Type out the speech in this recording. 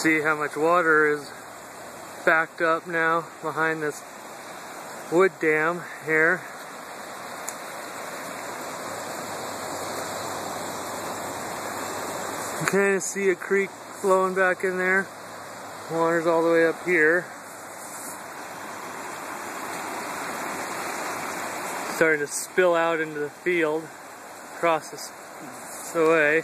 See how much water is backed up now behind this wood dam here. You can kind of see a creek flowing back in there. Water's all the way up here. Starting to spill out into the field across this way.